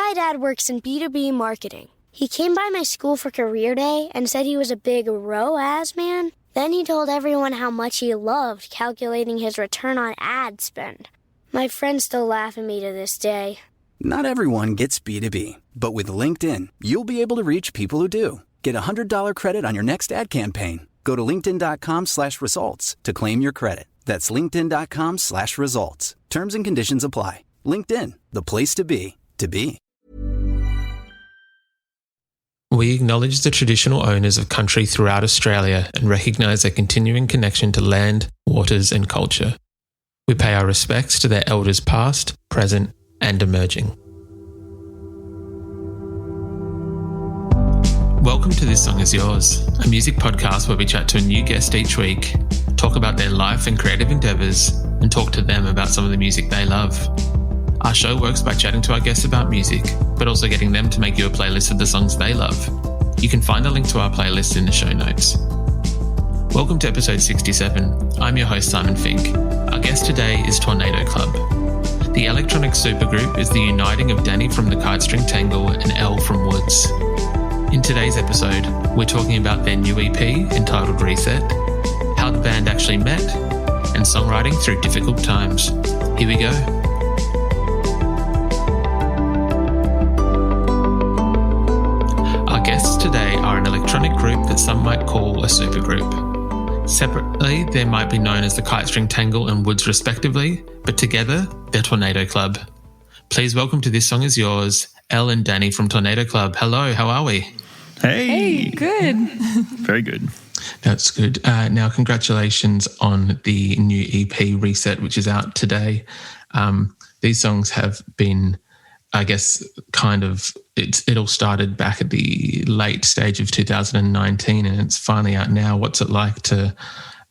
My dad works in B2B marketing. He came by my school for career day and said he was a big ROAS man. Then he told everyone how much he loved calculating his return on ad spend. My friends still laugh at me to this day. Not everyone gets B2B, but with LinkedIn, you'll be able to reach people who do. Get a $100 credit on your next ad campaign. Go to linkedin.com/results to claim your credit. That's linkedin.com/results. Terms and conditions apply. LinkedIn, the place to be, to be. We acknowledge the traditional owners of country throughout Australia and recognise their continuing connection to land, waters and culture. We pay our respects to their elders past, present and emerging. Welcome to This Song Is Yours, a music podcast where we chat to a new guest each week, talk about their life and creative endeavours, and talk to them about some of the music they love. Our show works by chatting to our guests about music, but also getting them to make you a playlist of the songs they love. You can find a link to our playlist in the show notes. Welcome to episode 67. I'm your host, Simon Fink. Our guest today is Tornado Club. The electronic supergroup is the uniting of Danny from the Kite String Tangle and Elle from Woodes. In today's episode, we're talking about their new EP entitled Reset, how the band actually met, and songwriting through difficult times. Here we go. Our guests today are an electronic group that some might call a supergroup. Separately, they might be known as the Kite String Tangle and Woodes respectively, but together, they're Tornado Club. Please welcome to This Song Is Yours, Elle and Danny from Tornado Club. Hello, how are we? Hey, good. Very good. That's good. Now, congratulations on the new EP Reset, which is out today. These songs have been, I guess, it all started back at the late stage of 2019 and it's finally out now. What's it like to,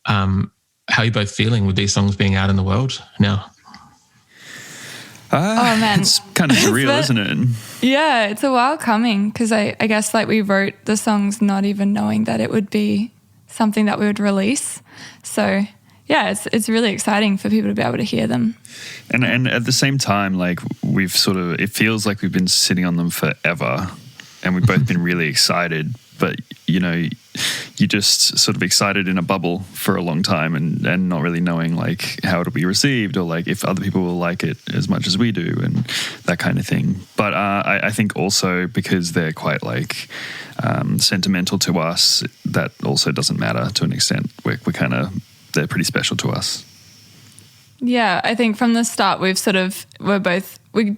how are you both feeling with these songs being out in the world now? Oh man, it's kind of surreal, isn't it? Yeah, it's a while coming because I guess like we wrote the songs not even knowing that it would be something that we would release. So yeah, it's really exciting for people to be able to hear them. And at the same time, like it feels like we've been sitting on them forever and we've both been really excited, but you know, you're just sort of excited in a bubble for a long time and not really knowing like how it'll be received or like if other people will like it as much as we do and that kind of thing. But I think also because they're quite like sentimental to us, that also doesn't matter to an extent. They're pretty special to us. Yeah, I think from the start we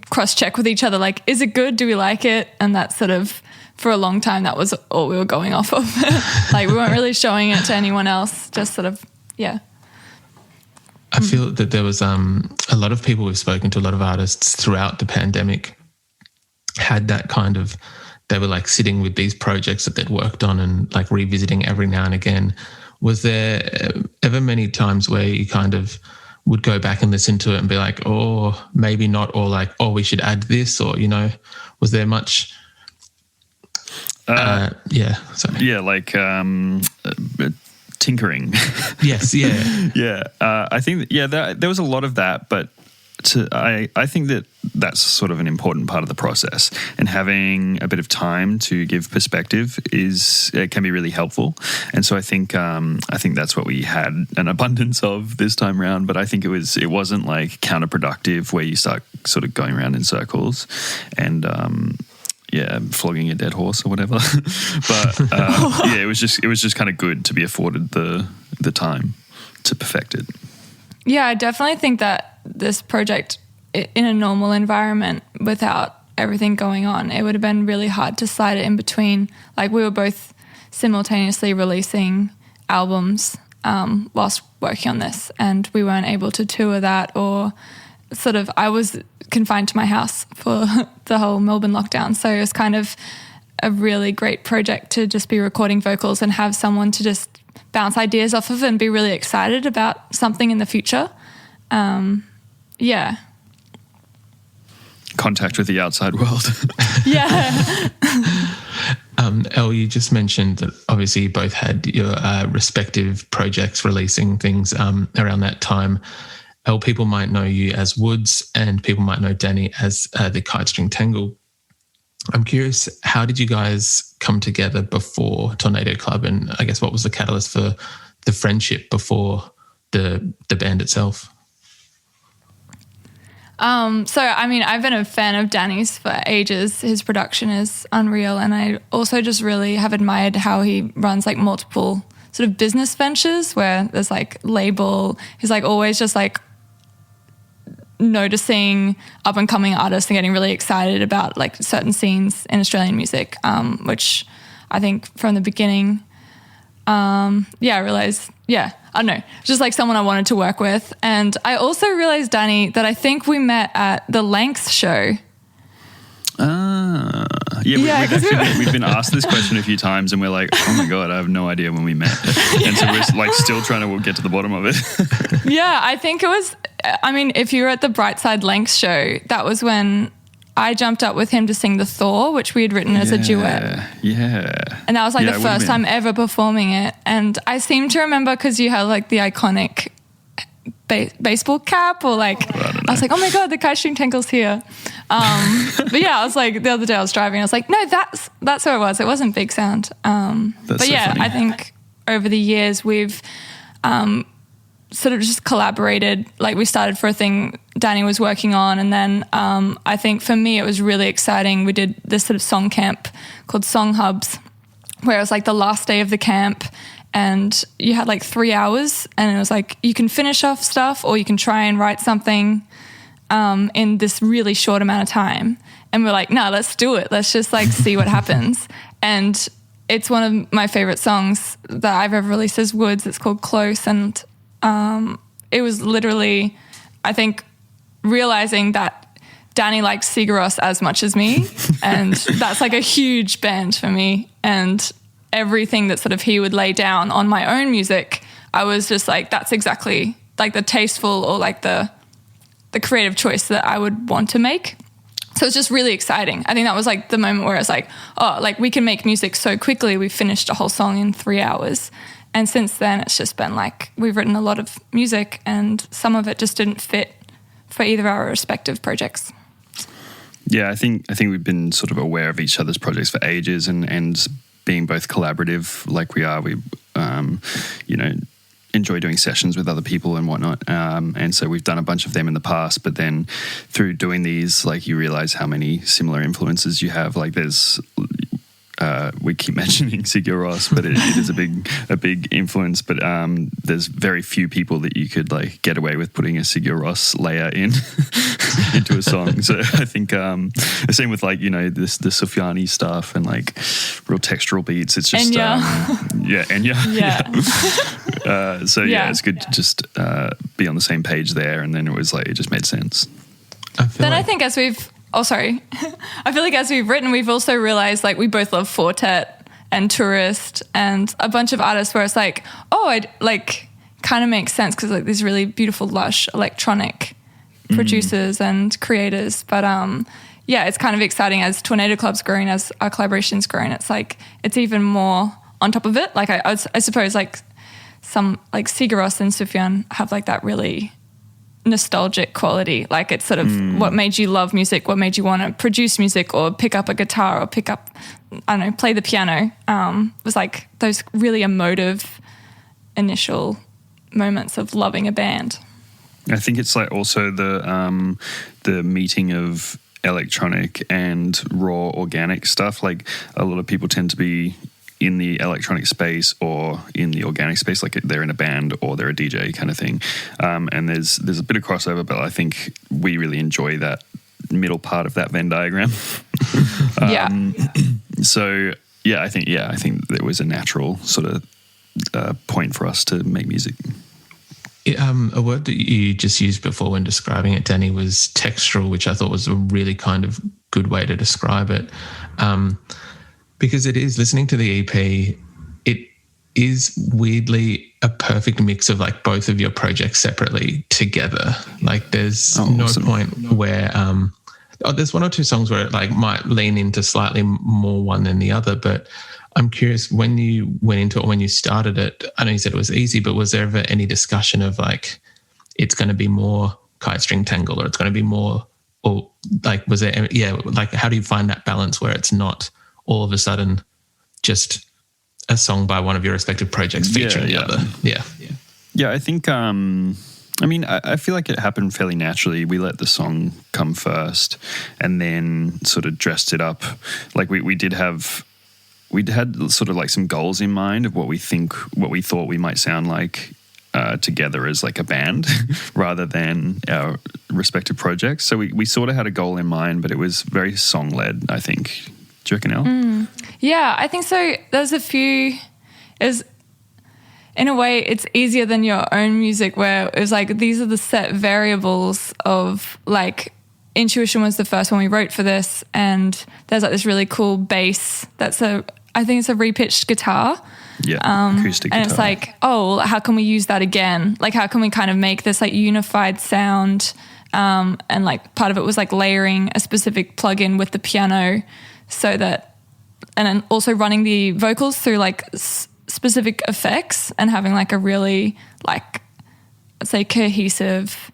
cross-check with each other, like, is it good? Do we like it? And that's sort of, for a long time, that was all we were going off of. Like, we weren't really showing it to anyone else, just sort of, yeah. I feel that there was a lot of people we've spoken to, a lot of artists throughout the pandemic had that kind of, they were like sitting with these projects that they'd worked on and like revisiting every now and again. Was there ever many times where you kind of would go back and listen to it and be like, oh, maybe not, or like, oh, we should add this, or, you know, was there much? Sorry. Yeah, like tinkering. Yes, yeah. Yeah, I think, there was a lot of that, but I think that that's sort of an important part of the process, and having a bit of time to give perspective can be really helpful. And so I think that's what we had an abundance of this time around. But I think it wasn't like counterproductive where you start sort of going around in circles and flogging a dead horse or whatever. But it was just kind of good to be afforded the time to perfect it. Yeah, I definitely think that this project in a normal environment without everything going on, it would have been really hard to slide it in between. Like, we were both simultaneously releasing albums whilst working on this, and we weren't able to tour that, or sort of, I was confined to my house for the whole Melbourne lockdown. So it was kind of a really great project to just be recording vocals and have someone to just bounce ideas off of and be really excited about something in the future. Yeah. Contact with the outside world. Yeah. Elle, you just mentioned that obviously you both had your respective projects releasing things around that time. Elle, people might know you as Woodes and people might know Danny as the Kite String Tangle I'm curious, how did you guys come together before Tornado Club, and I guess what was the catalyst for the friendship before the band itself? So, I mean, I've been a fan of Danny's for ages. His production is unreal. And I also just really have admired how he runs like multiple sort of business ventures where there's like label. He's like always just like noticing up and coming artists and getting really excited about like certain scenes in Australian music, which I think from the beginning, I realized, I don't know, just like someone I wanted to work with. And I also realized, Danny, that I think we met at the Length show. We've been asked this question a few times and we're like, oh my God, I have no idea when we met. And so we're like still trying to get to the bottom of it. Yeah, I think it was, I mean, if you were at the Brightside Length show, that was when I jumped up with him to sing the Thor, which we had written as a duet. Yeah. And that was like the first time ever performing it. And I seem to remember because you had like the iconic baseball cap or like, I was like, oh my God, the Kite String Tangle's here. But yeah, I was like, the other day I was driving, I was like, no, that's who it was. It wasn't Big Sound. Funny. I think over the years we've sort of just collaborated. Like we started for a thing Danny was working on, and then I think for me it was really exciting. We did this sort of song camp called Song Hubs, where it was like the last day of the camp and you had like 3 hours and it was like you can finish off stuff or you can try and write something in this really short amount of time. And we're like, no, let's do it. Let's just like see what happens. And it's one of my favorite songs that I've ever released as Woodes. It's called Close. And it was literally, I think, realizing that Danny likes Sigur Rós as much as me. And that's like a huge band for me. And everything that sort of he would lay down on my own music, I was just like, that's exactly like the tasteful or like the creative choice that I would want to make. So it's just really exciting. I think that was like the moment where I was like, oh, like we can make music so quickly. We finished a whole song in 3 hours. And since then it's just been like, we've written a lot of music and some of it just didn't fit for either of our respective projects. Yeah, I think we've been sort of aware of each other's projects for ages and being both collaborative like we are, we, enjoy doing sessions with other people and whatnot. And so we've done a bunch of them in the past, but then through doing these, like you realize how many similar influences you have. Like there's, we keep mentioning Sigur Rós, but it is a big influence. But there's very few people that you could like get away with putting a Sigur Rós layer in into a song. So I think the same with like the Sufjani stuff and like real textural beats. It's just Enya. It's good to just be on the same page there, and then it was like it just made sense. I think as we've I feel like as we've written, we've also realized like we both love Fortet and Tourist and a bunch of artists where it's like, I'd like kind of makes sense because like these really beautiful, lush electronic producers and creators. But it's kind of exciting as Tornado Club's growing, as our collaboration's growing. It's like it's even more on top of it. Like I suppose like some like Sigur Rós and Sufjan have like that really nostalgic quality. Like it's sort of what made you love music, what made you want to produce music or pick up a guitar or play the piano. Was like those really emotive initial moments of loving a band. I think it's like also the meeting of electronic and raw organic stuff. Like a lot of people tend to be in the electronic space or in the organic space, like they're in a band or they're a DJ kind of thing. And there's a bit of crossover, but I think we really enjoy that middle part of that Venn diagram. So I think there was a natural sort of point for us to make music. A word that you just used before when describing it, Danny, was textural, which I thought was a really kind of good way to describe it. Because it is, listening to the EP, it is weirdly a perfect mix of like both of your projects separately together. Like there's awesome. Point where there's one or two songs where it like might lean into slightly more one than the other. But I'm curious, when you went into it, when you started it, I know you said it was easy, but was there ever any discussion of like it's going to be more Kite String Tangle or it's going to be more or like was there like how do you find that balance where it's not all of a sudden just a song by one of your respective projects featuring the other? Yeah, I think I feel like it happened fairly naturally. We let the song come first and then sort of dressed it up. Like we'd had sort of like some goals in mind of what we thought we might sound like together as like a band rather than our respective projects. So we sort of had a goal in mind, but it was very song led, I think. Do you reckon, Elle? Yeah, I think so. There's a few, in a way, it's easier than your own music where it was like, these are the set variables of like, intuition was the first one we wrote for this, and there's like this really cool bass I think it's a repitched guitar. Yeah, acoustic guitar. And it's like, oh, how can we use that again? Like, how can we kind of make this like unified sound? And like part of it was like layering a specific plugin with the piano so that, and then also running the vocals through like specific effects and having like a really like, let's say cohesive,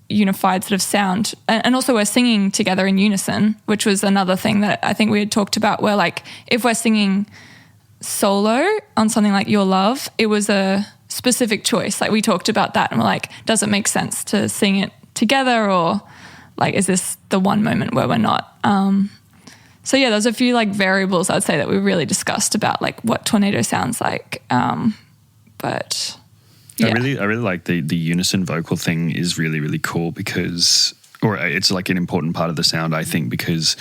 unified sort of sound. And also we're singing together in unison, which was another thing that I think we had talked about where like if we're singing solo on something like Your Love, it was a specific choice. Like we talked about that and we're like, does it make sense to sing it together or like is this the one moment where we're not? So yeah, there's a few like variables I'd say that we really discussed about like what Tornado sounds like. But yeah. I really like the unison vocal thing is really, really cool because, or it's like an important part of the sound, I think, because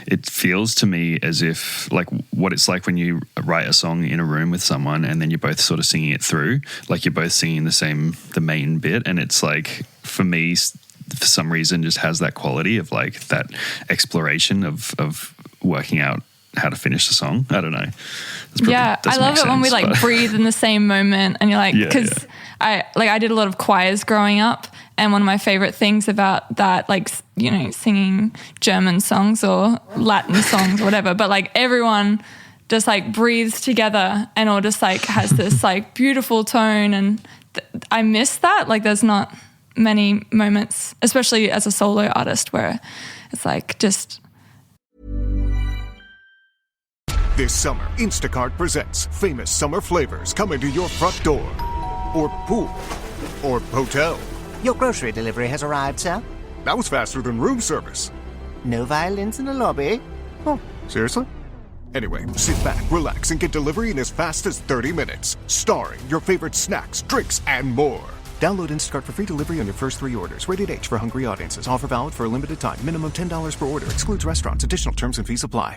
it feels to me as if like what it's like when you write a song in a room with someone and then you're both sort of singing it through, like you're both singing the main bit. And it's like, for me, for some reason, just has that quality of like that exploration of working out how to finish the song. I don't know. I love it when we like breathe in the same moment and you're like, because I did a lot of choirs growing up, and one of my favorite things about that, like, you know, singing German songs or Latin songs or whatever, but like everyone just like breathes together and all just like has this like beautiful tone, and I miss that. Like there's not many moments, especially as a solo artist, where it's like just... This summer, Instacart presents famous summer flavors coming to your front door. Or pool. Or hotel. Your grocery delivery has arrived, sir. That was faster than room service. No violins in the lobby. Oh, seriously? Anyway, sit back, relax, and get delivery in as fast as 30 minutes. Starring your favorite snacks, drinks, and more. Download Instacart for free delivery on your first 3 orders. Rated H for hungry audiences. Offer valid for a limited time. Minimum $10 per order. Excludes restaurants. Additional terms and fees apply.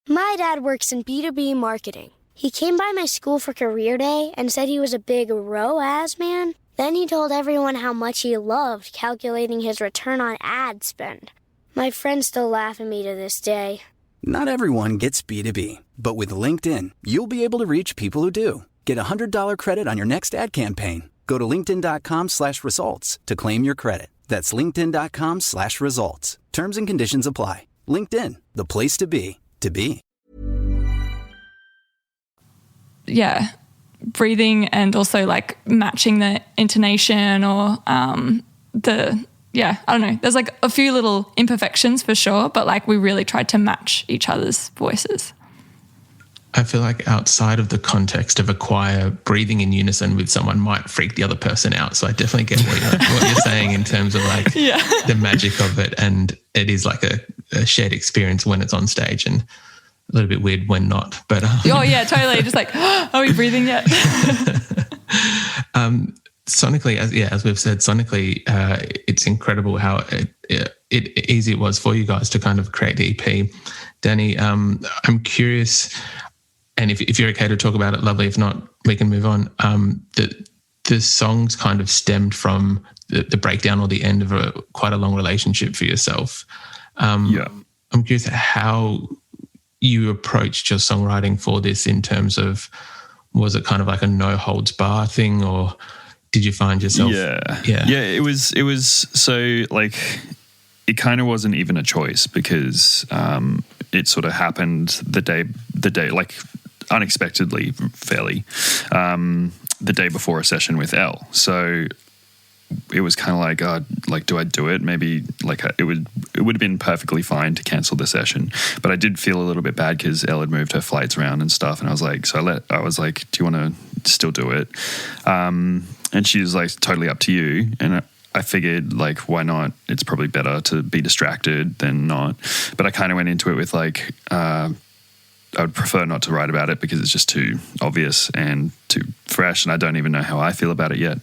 My dad works in B2B marketing. He came by my school for career day and said he was a big ROAS man. Then he told everyone how much he loved calculating his return on ad spend. My friends still laugh at me to this day. Not everyone gets B2B, but with LinkedIn, you'll be able to reach people who do. Get a $100 credit on your next ad campaign. Go to linkedin.com/results to claim your credit. That's linkedin.com/results. Terms and conditions apply. LinkedIn, the place to be, to be. Yeah, breathing and also like matching the intonation or I don't know. There's like a few little imperfections for sure, but like we really tried to match each other's voices. I feel like outside of the context of a choir, breathing in unison with someone might freak the other person out. So I definitely get what you're saying in terms of like the magic of it. And it is like a shared experience when it's on stage and a little bit weird when not. But oh yeah, totally. Just like, are we breathing yet? Sonically, as we've said, sonically, it's incredible how easy it was for you guys to kind of create the EP. Danny, I'm curious, and if you're okay to talk about it, lovely. If not, we can move on. The songs kind of stemmed from the breakdown or the end of quite a long relationship for yourself. I'm curious how you approached your songwriting for this in terms of, was it kind of like a no holds bar thing, or did you find yourself? It was so like, it kind of wasn't even a choice because it sort of happened the day like unexpectedly fairly the day before a session with Elle. So it was kind of like, oh, like, do I do it? Maybe like it would have been perfectly fine to cancel the session, but I did feel a little bit bad because Elle had moved her flights around and stuff, and I was like, do you want to still do it? And she was like, totally up to you. And I figured, like, why not? It's probably better to be distracted than not. But I kind of went into it with like, I would prefer not to write about it because it's just too obvious and too fresh, and I don't even know how I feel about it yet.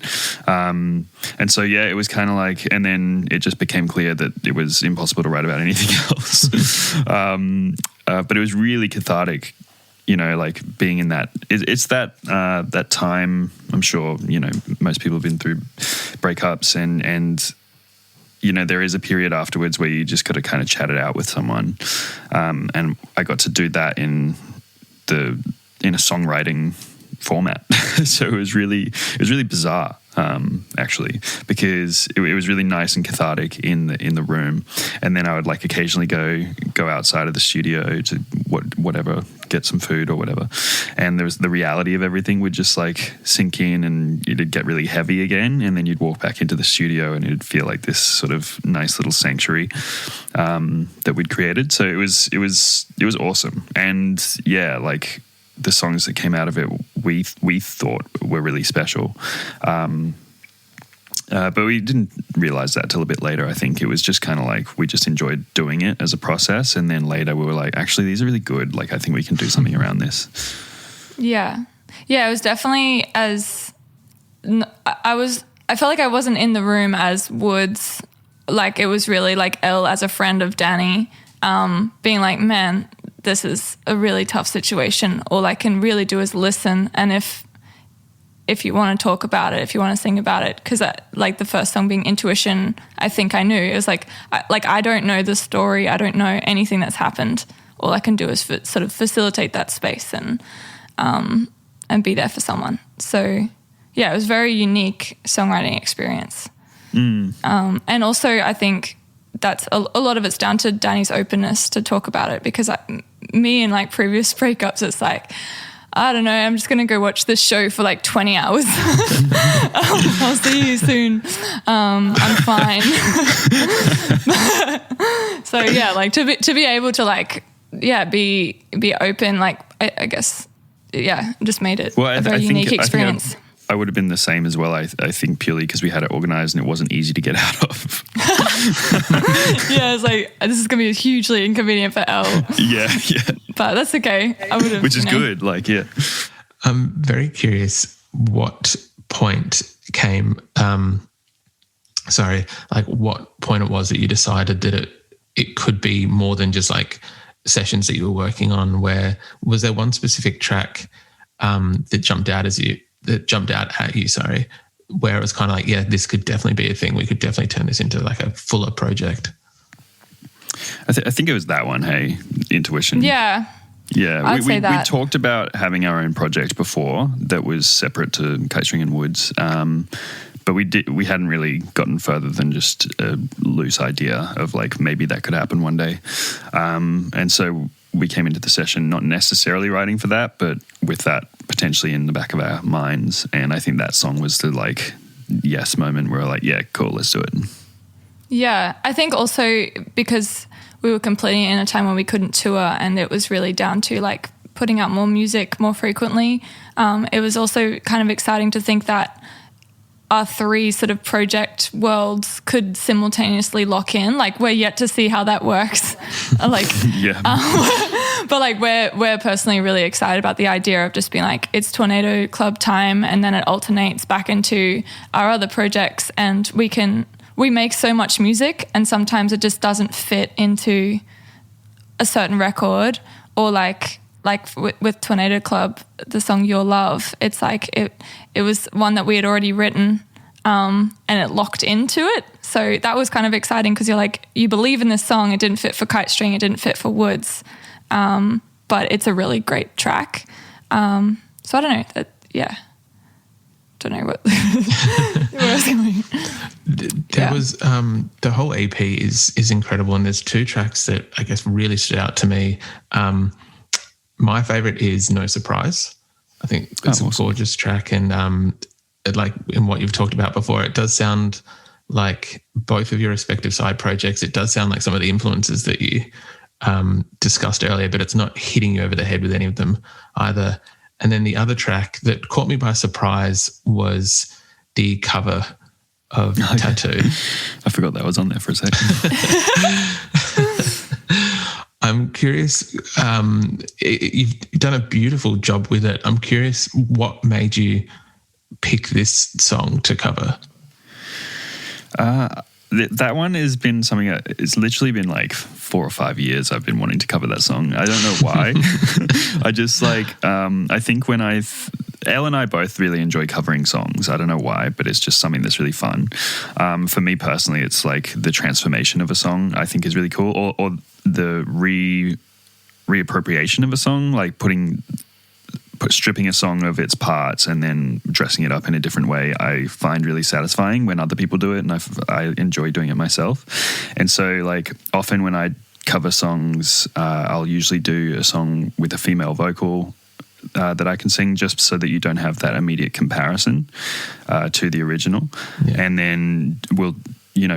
And so, yeah, it was kind of like, and then it just became clear that it was impossible to write about anything else. But it was really cathartic, you know, like being in that. It's that time. I'm sure, you know, most people have been through breakups, and you know, there is a period afterwards where you just got to kind of chat it out with someone. And I got to do that in a songwriting format. So it was really bizarre, actually, because it was really nice and cathartic in the room. And then I would like occasionally go outside of the studio to whatever, get some food or whatever. And there was the reality of everything would just like sink in, and it'd get really heavy again. And then you'd walk back into the studio and it'd feel like this sort of nice little sanctuary that we'd created. So it was awesome. And yeah, like the songs that came out of it, we thought were really special. But we didn't realize that till a bit later. I think it was just kind of like we just enjoyed doing it as a process, and then later we were like, actually, these are really good. Like, I think we can do something around this. Yeah, it was definitely I felt like I wasn't in the room as Woodes. Like, it was really like Elle as a friend of Danny, being like, man, this is a really tough situation. All I can really do is listen, and if you want to talk about it, if you want to sing about it, because like the first song being Intuition, I think I knew. It was like I don't know the story. I don't know anything that's happened. All I can do is sort of facilitate that space and be there for someone. So, yeah, it was a very unique songwriting experience. And also I think that's a lot of it's down to Danny's openness to talk about it, because me in like previous breakups, it's like, I don't know, I'm just going to go watch this show for like 20 hours. I'll see you soon. I'm fine. So yeah, like to be able to like, yeah, be open, like I guess, yeah, just made it a very unique experience. I would have been the same as well, I think, purely because we had it organised and it wasn't easy to get out of. Yeah, it's like, this is going to be hugely inconvenient for Elle. Yeah. But that's okay. I would have, which is good, like, yeah. I'm very curious what point came, what point it was that you decided that it could be more than just like sessions that you were working on. Where was there one specific track that jumped out at you, where it was kind of like, yeah, this could definitely be a thing. We could definitely turn this into like a fuller project. I think it was that one, hey, Intuition. Yeah. Yeah, I'd say that. We talked about having our own project before that was separate to Kite String and Woodes, but we hadn't really gotten further than just a loose idea of like maybe that could happen one day, and so we came into the session not necessarily writing for that, but with that potentially in the back of our minds. And I think that song was the like yes moment where we're like, yeah, cool, let's do it. Yeah, I think also because we were completing in a time when we couldn't tour, and it was really down to like putting out more music more frequently. It was also kind of exciting to think that our three sort of project worlds could simultaneously lock in. Like, we're yet to see how that works. Like, yeah. But like we're personally really excited about the idea of just being like, it's Tornado Club time, and then it alternates back into our other projects, and we make so much music, and sometimes it just doesn't fit into a certain record. Or like with Tornado Club, the song Your Love, it's like it was one that we had already written, and it locked into it. So that was kind of exciting, because you're like, you believe in this song. It didn't fit for Kite String, it didn't fit for Woodes, but it's a really great track. So I don't know, don't know what where I was going. There was the whole EP is incredible, and there's two tracks that I guess really stood out to me. My favorite is No Surprise. I think it's a gorgeous track, and like in what you've talked about before, it does sound like both of your respective side projects, it does sound like some of the influences that you discussed earlier, but it's not hitting you over the head with any of them either. And then the other track that caught me by surprise was the cover of Tattoo. I forgot that was on there for a second. I'm curious, you've done a beautiful job with it. I'm curious what made you pick this song to cover? That one has been something it's literally been like 4 or 5 years I've been wanting to cover that song. I don't know why. I just like, I think when Elle and I both really enjoy covering songs. I don't know why, but it's just something that's really fun. For me personally, it's like the transformation of a song I think is really cool, or the reappropriation of a song, like stripping a song of its parts and then dressing it up in a different way. I find really satisfying when other people do it, and I enjoy doing it myself. And so like often when I cover songs, I'll usually do a song with a female vocal that I can sing, just so that you don't have that immediate comparison to the original. Yeah. And then we'll,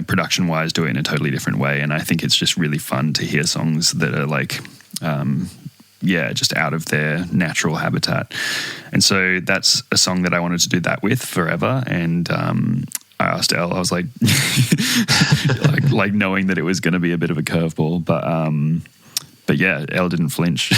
production wise, do it in a totally different way. And I think it's just really fun to hear songs that are like, just out of their natural habitat. And so that's a song that I wanted to do that with forever. And I asked Elle, I was like, like knowing that it was going to be a bit of a curveball, but yeah, Elle didn't flinch.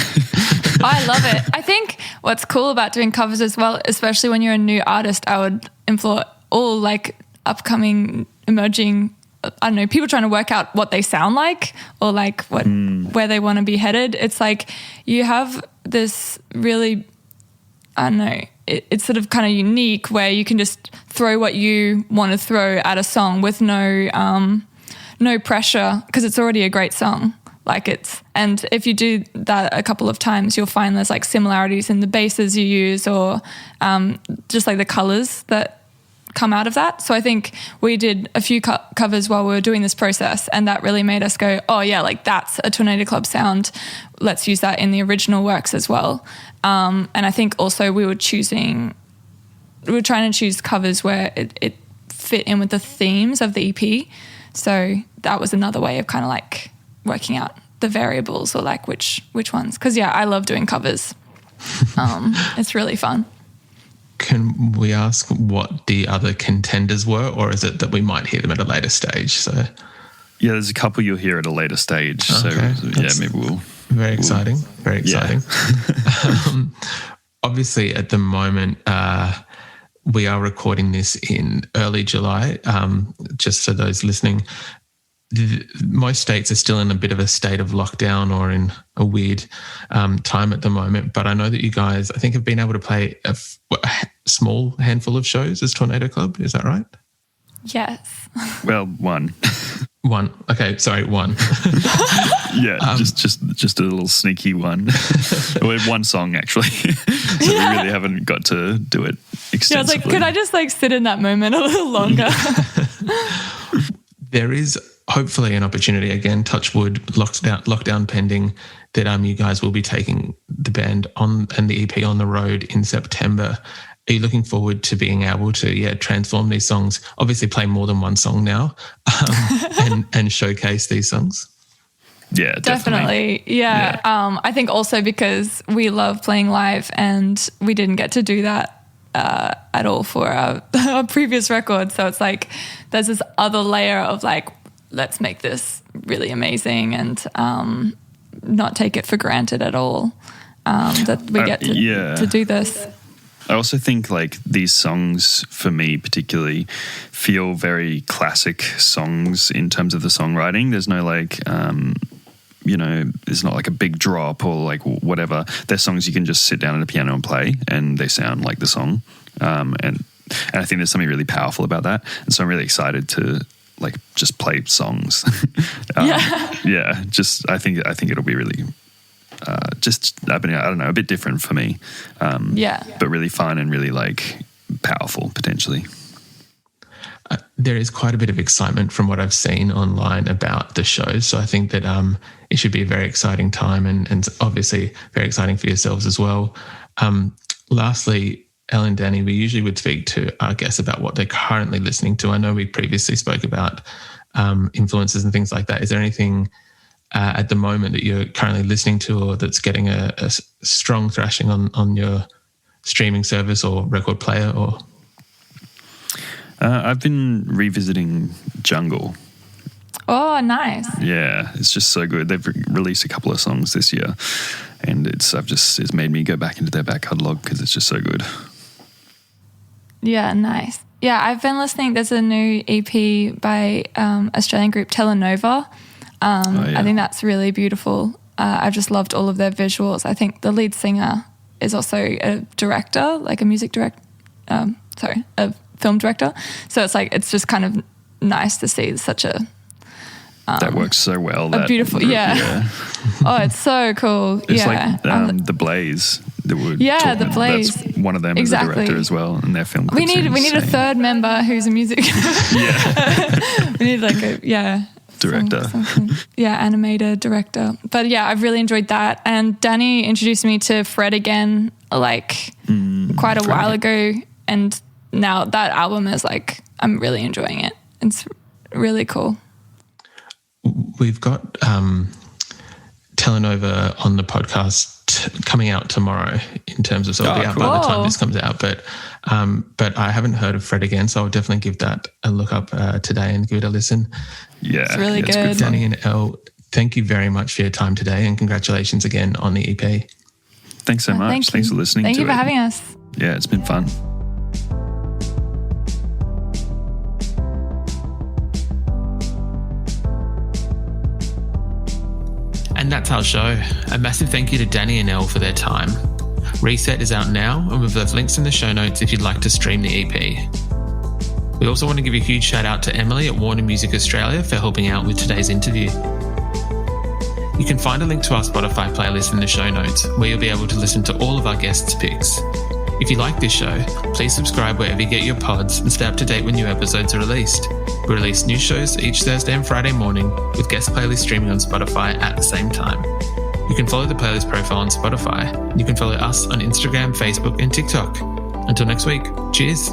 I love it. I think what's cool about doing covers as well, especially when you're a new artist, I would implore all like upcoming, emerging, I don't know, people trying to work out what they sound like, or like where they want to be headed. It's like you have this really, I don't know, it's sort of kind of unique where you can just throw what you want to throw at a song with no pressure, because it's already a great song. And if you do that a couple of times, you'll find there's like similarities in the basses you use, or just like the colors that come out of that. So I think we did a few covers while we were doing this process, and that really made us go, oh yeah, like that's a Tornado Club sound. Let's use that in the original works as well. And I think also we were trying to choose covers where it fit in with the themes of the EP. So that was another way of kind of like working out the variables, or like which ones. Because yeah, I love doing covers. It's really fun. Can we ask what the other contenders were, or is it that we might hear them at a later stage? So yeah, there's a couple you'll hear at a later stage. Okay. So yeah, maybe we'll. Very exciting. Very exciting. Yeah. Obviously, at the moment, we are recording this in early July. Just for those listening, most states are still in a bit of a state of lockdown, or in a weird time at the moment. But I know that you guys, I think, have been able to play a small handful of shows as Tornado Club. Is that right? Yes. Well, one. One. Okay, sorry, one. Yeah, just a little sneaky one. Well, one song actually. So we really haven't got to do it extensively. Yeah, I was like, could I just like sit in that moment a little longer? There is hopefully an opportunity, again, touch wood, lockdown pending, that you guys will be taking the band and the EP on the road in September. Are you looking forward to being able to transform these songs, obviously play more than one song now, and showcase these songs? Yeah, definitely. Yeah. I think also because we love playing live, and we didn't get to do that at all for our previous record. So it's like there's this other layer of like, let's make this really amazing, and not take it for granted at all that we get to do this. I also think like these songs, for me particularly, feel very classic songs in terms of the songwriting. There's no like, there's not like a big drop or like whatever. They're songs you can just sit down at a piano and play, and they sound like the song. And I think there's something really powerful about that. And so I'm really excited to like just play songs. Yeah. Just I think it'll be really. I don't know, a bit different for me. But really fun and really like powerful potentially. There is quite a bit of excitement from what I've seen online about the show. So I think that it should be a very exciting time, and obviously very exciting for yourselves as well. Lastly, Elle and Danny, we usually would speak to our guests about what they're currently listening to. I know we previously spoke about influences and things like that. Is there anything at the moment that you're currently listening to or that's getting a strong thrashing on your streaming service or record player? Or I've been revisiting Jungle. Oh, nice. Yeah, it's just so good. They've released a couple of songs this year, and it's made me go back into their back catalogue because it's just so good. Yeah, nice. Yeah, I've been listening. There's a new EP by Australian group Telenova. I think that's really beautiful. I've just loved all of their visuals. I think the lead singer is also a director, like a music director. A film director. So it's just kind of nice to see such a that works so well. A beautiful, yeah. Oh, it's so cool. It's like The Blaze. The Blaze. That's one of them exactly. As a director as well, and their film. We need a third member who's a music. Yeah. We need like a director. Animator director. But yeah, I've really enjoyed that. And Danny introduced me to Fred again, quite a while ago, and now that album is I'm really enjoying it. It's really cool. We've got Telenova on the podcast coming out tomorrow in terms of, so it'll be out by the time this comes out. But I haven't heard of Fred again, so I'll definitely give that a look up today and give it a listen. Yeah. It's really good. Danny and Elle, thank you very much for your time today, and congratulations again on the EP. Thanks so much. Thanks for listening to it. Thank you for having us. Yeah, it's been fun. And that's our show. A massive thank you to Danny and Elle for their time. Reset is out now, and we've left links in the show notes if you'd like to stream the EP. We also want to give a huge shout out to Emilie at Warner Music Australia for helping out with today's interview. You can find a link to our Spotify playlist in the show notes, where you'll be able to listen to all of our guests' picks. If you like this show, please subscribe wherever you get your pods and stay up to date when new episodes are released. We release new shows each Thursday and Friday morning, with guest playlists streaming on Spotify at the same time. You can follow the playlist profile on Spotify. You can follow us on Instagram, Facebook, and TikTok. Until next week, cheers.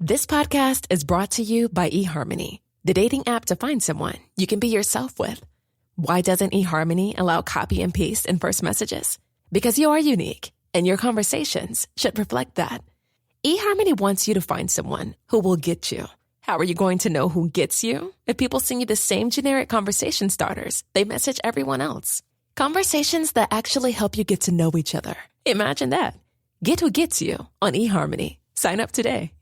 This podcast is brought to you by eHarmony, the dating app to find someone you can be yourself with. Why doesn't eHarmony allow copy and paste in first messages? Because you are unique, and your conversations should reflect that. eHarmony wants you to find someone who will get you. How are you going to know who gets you? If people send you the same generic conversation starters they message everyone else. Conversations that actually help you get to know each other. Imagine that. Get who gets you on eHarmony. Sign up today.